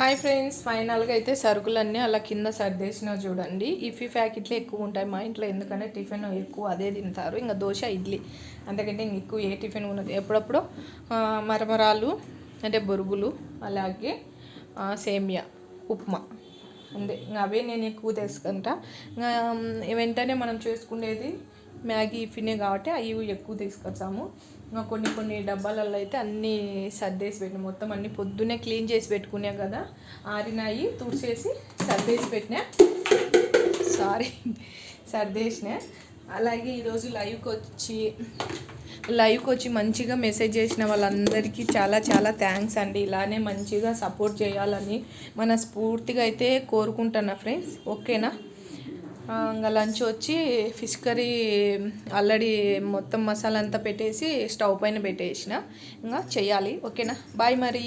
Hi friends, ఫైనల్గా అయితే సరుకులన్నీ అలా కింద సర్దేసినా చూడండి. ఇఫీ ప్యాకెట్లు ఎక్కువ ఉంటాయి మా ఇంట్లో, ఎందుకంటే టిఫిన్ ఎక్కువ అదే తింటారు. ఇంకా దోశ ఇడ్లీ అంతకంటే ఇంక ఎక్కువ ఏ టిఫిన్ ఉన్నది. ఎప్పుడప్పుడు మరమరాలు అంటే బొరుగులు, అలాగే సేమియా ఉప్మా అంతే. ఇంకా అవే నేను ఎక్కువ తీసుకుంటా. ఇంకా వెంటనే మనం చేసుకునేది మ్యాగీ ఇఫీనే కాబట్టి అవి ఎక్కువ తీసుకొచ్చాము. ఇంకా కొన్ని డబ్బాలలో అయితే అన్నీ సర్దేసి పెట్టిన, మొత్తం అన్నీ పొద్దున్నే క్లీన్ చేసి పెట్టుకునే కదా, ఆరినాయి తుడిచేసి సర్దేసిన. అలాగే ఈరోజు లైవ్కి వచ్చి మంచిగా మెసేజ్ చేసిన వాళ్ళందరికీ చాలా చాలా థ్యాంక్స్ అండి. ఇలానే మంచిగా సపోర్ట్ చేయాలని మనస్ఫూర్తిగా అయితే కోరుకుంటున్నా ఫ్రెండ్స్. ఓకేనా? ఇంకా లంచ్ వచ్చి ఫిష్ కర్రీ ఆల్రెడీ మొత్తం మసాలా అంతా పెట్టేసి స్టవ్ పైన పెట్టేసిన, ఇంకా చేయాలి. ఓకేనా? బాయ్ మరి.